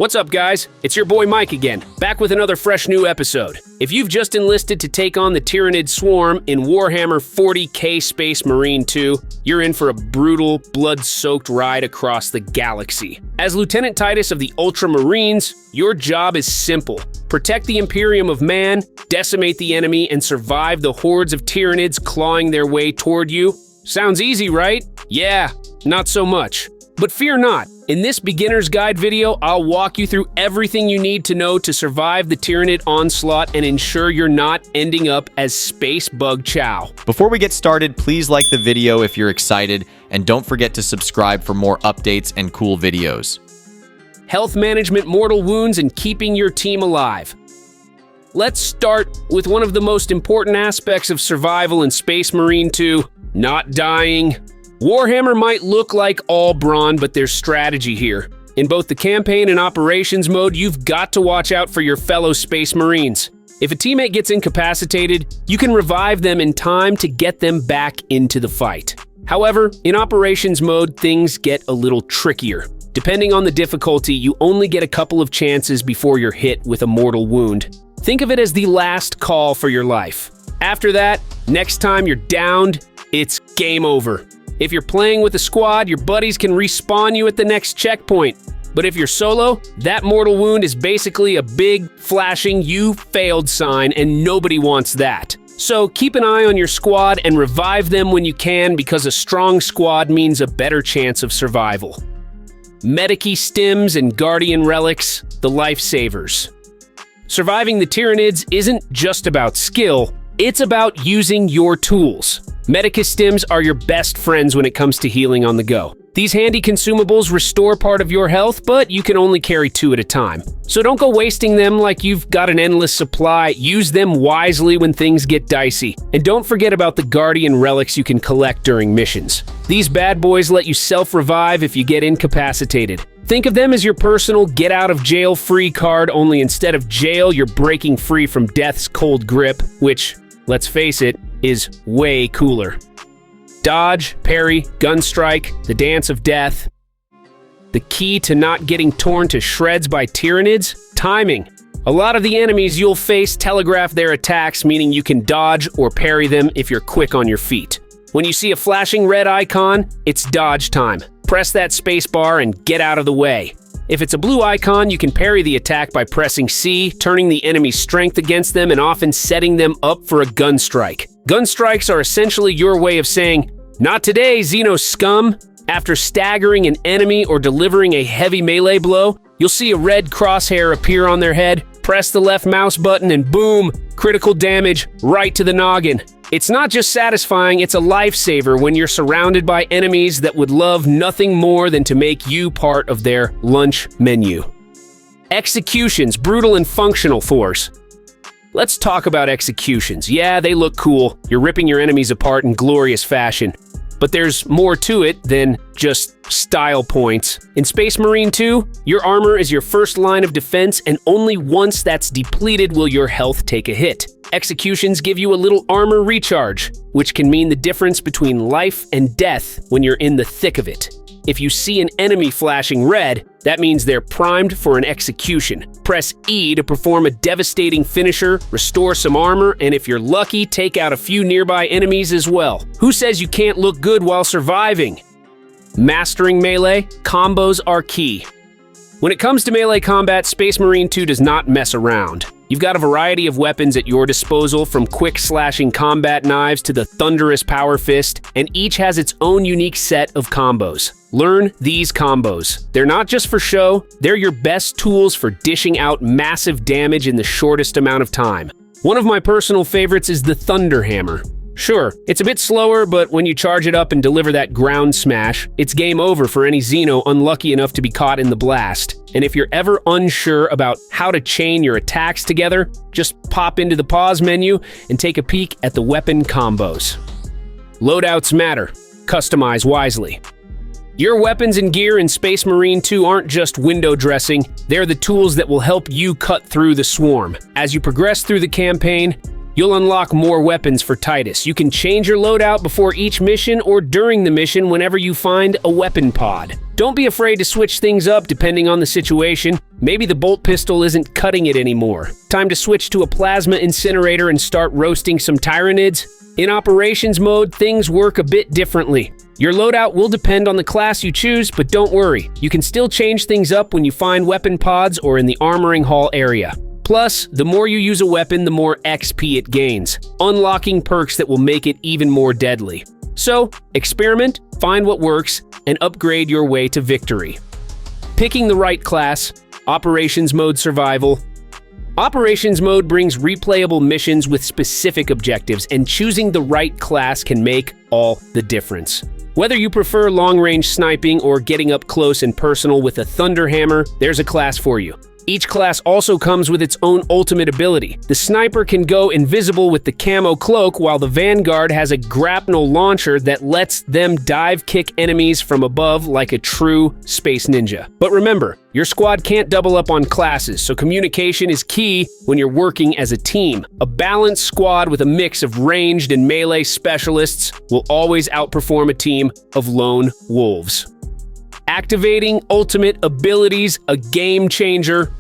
What's up, guys? It's your boy Mike again, back with another fresh new episode. If you've just enlisted to take on the Tyranid swarm in Warhammer 40k Space Marine 2, you're in for a brutal, blood-soaked ride across the galaxy. As Lieutenant Titus of the Ultramarines, your job is simple. Protect the Imperium of Man, decimate the enemy, and survive the hordes of Tyranids clawing their way toward you. Sounds easy, right? Yeah, not so much. But fear not. In this beginner's guide video, I'll walk you through everything you need to know to survive the Tyranid onslaught and ensure you're not ending up as Space Bug Chow. Before we get started, please like the video if you're excited, and don't forget to subscribe for more updates and cool videos. Health management, mortal wounds, and keeping your team alive. Let's start with one of the most important aspects of survival in Space Marine 2, not dying. Warhammer might look like all brawn, but there's strategy here. In both the campaign and operations mode, you've got to watch out for your fellow Space Marines. If a teammate gets incapacitated, you can revive them in time to get them back into the fight. However, in operations mode, things get a little trickier. Depending on the difficulty, you only get a couple of chances before you're hit with a mortal wound. Think of it as the last call for your life. After that, next time you're downed, it's game over. If you're playing with a squad, your buddies can respawn you at the next checkpoint. But if you're solo, that mortal wound is basically a big, flashing "you failed" sign, and nobody wants that. So keep an eye on your squad and revive them when you can, because a strong squad means a better chance of survival. Medici stims and guardian relics, the lifesavers. Surviving the Tyranids isn't just about skill, it's about using your tools. Medica stims are your best friends when it comes to healing on the go. These handy consumables restore part of your health, but you can only carry 2 at a time. So don't go wasting them like you've got an endless supply. Use them wisely when things get dicey. And don't forget about the guardian relics you can collect during missions. These bad boys let you self-revive if you get incapacitated. Think of them as your personal get-out-of-jail-free card, only instead of jail, you're breaking free from death's cold grip, which, let's face it, is way cooler. Dodge, parry, gun strike, the dance of death. The key to not getting torn to shreds by Tyranids? Timing. A lot of the enemies you'll face telegraph their attacks, meaning you can dodge or parry them if you're quick on your feet. When you see a flashing red icon, it's dodge time. Press that space bar and get out of the way. If it's a blue icon, you can parry the attack by pressing C, turning the enemy's strength against them and often setting them up for a gun strike. Gun strikes are essentially your way of saying, "Not today, Xeno scum." After staggering an enemy or delivering a heavy melee blow, you'll see a red crosshair appear on their head. Press the left mouse button and boom, critical damage right to the noggin. It's not just satisfying, it's a lifesaver when you're surrounded by enemies that would love nothing more than to make you part of their lunch menu. Executions, brutal and functional force. Let's talk about executions. Yeah, they look cool. You're ripping your enemies apart in glorious fashion. But there's more to it than just style points. In Space Marine 2, your armor is your first line of defense, and only once that's depleted will your health take a hit. Executions give you a little armor recharge, which can mean the difference between life and death when you're in the thick of it. If you see an enemy flashing red, that means they're primed for an execution. Press E to perform a devastating finisher, restore some armor, and if you're lucky, take out a few nearby enemies as well. Who says you can't look good while surviving? Mastering melee, combos are key. When it comes to melee combat, Space Marine 2 does not mess around. You've got a variety of weapons at your disposal, from quick slashing combat knives to the thunderous power fist, and each has its own unique set of combos. Learn these combos. They're not just for show, they're your best tools for dishing out massive damage in the shortest amount of time. One of my personal favorites is the Thunder Hammer. Sure, it's a bit slower, but when you charge it up and deliver that ground smash, it's game over for any Xeno unlucky enough to be caught in the blast. And if you're ever unsure about how to chain your attacks together, just pop into the pause menu and take a peek at the weapon combos. Loadouts matter. Customize wisely. Your weapons and gear in Space Marine 2 aren't just window dressing, they're the tools that will help you cut through the swarm. As you progress through the campaign, You'll unlock more weapons for Titus. You can change your loadout before each mission or during the mission whenever you find a weapon pod. Don't be afraid to switch things up depending on the situation. Maybe the bolt pistol isn't cutting it anymore. Time to switch to a plasma incinerator and start roasting some Tyranids. In operations mode, things work a bit differently. Your loadout will depend on the class you choose, but don't worry. You can still change things up when you find weapon pods or in the armoring hall area. Plus, the more you use a weapon, the more XP it gains, unlocking perks that will make it even more deadly. So, experiment, find what works, and upgrade your way to victory. Picking the right class, Operations Mode Survival. Operations Mode brings replayable missions with specific objectives, and choosing the right class can make all the difference. Whether you prefer long-range sniping or getting up close and personal with a Thunderhammer, there's a class for you. Each class also comes with its own ultimate ability. The Sniper can go invisible with the camo cloak, while the Vanguard has a grapnel launcher that lets them dive kick enemies from above like a true space ninja. But remember, your squad can't double up on classes, so communication is key when you're working as a team. A balanced squad with a mix of ranged and melee specialists will always outperform a team of lone wolves. Activating ultimate abilities, a game changer.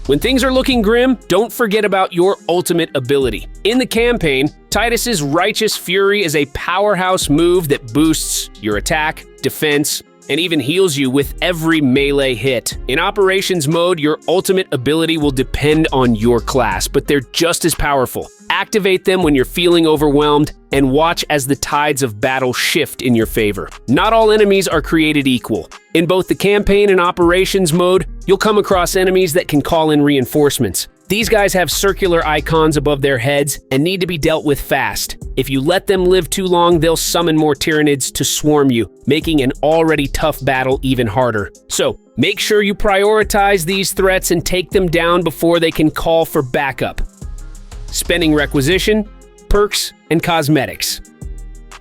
When things are looking grim, don't forget about your ultimate ability. In the campaign, Titus's Righteous Fury is a powerhouse move that boosts your attack, defense, and even heals you with every melee hit. In operations mode, your ultimate ability will depend on your class, but they're just as powerful. Activate them when you're feeling overwhelmed, and watch as the tides of battle shift in your favor. Not all enemies are created equal. In both the campaign and operations mode, you'll come across enemies that can call in reinforcements. These guys have circular icons above their heads and need to be dealt with fast. If you let them live too long, they'll summon more Tyranids to swarm you, making an already tough battle even harder. So, make sure you prioritize these threats and take them down before they can call for backup. Spending Requisition, perks, and cosmetics.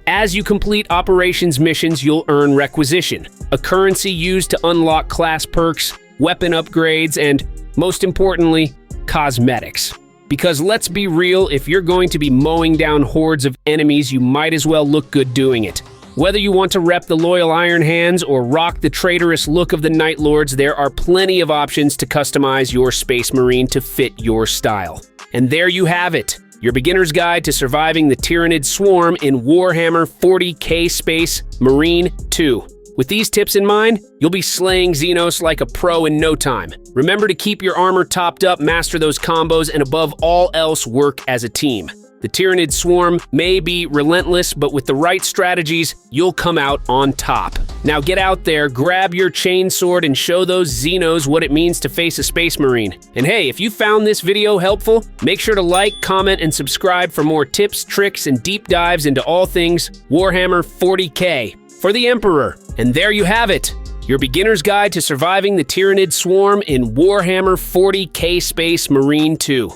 As you complete operations missions, you'll earn Requisition, a currency used to unlock class perks, weapon upgrades, and, most importantly, cosmetics. Because let's be real, if you're going to be mowing down hordes of enemies, you might as well look good doing it. Whether you want to rep the loyal Iron Hands or rock the traitorous look of the Night Lords, there are plenty of options to customize your Space Marine to fit your style. And there you have it, your beginner's guide to surviving the Tyranid swarm in Warhammer 40k Space Marine 2. With these tips in mind, you'll be slaying Xenos like a pro in no time. Remember to keep your armor topped up, master those combos, and above all else, work as a team. The Tyranid swarm may be relentless, but with the right strategies, you'll come out on top. Now get out there, grab your chainsword, and show those Xenos what it means to face a Space Marine. And hey, if you found this video helpful, make sure to like, comment, and subscribe for more tips, tricks, and deep dives into all things Warhammer 40k for the Emperor. And there you have it, your beginner's guide to surviving the Tyranid swarm in Warhammer 40k Space Marine 2.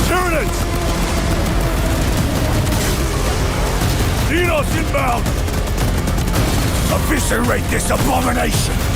Tyranids! Xenos inbound! Eviscerate this abomination!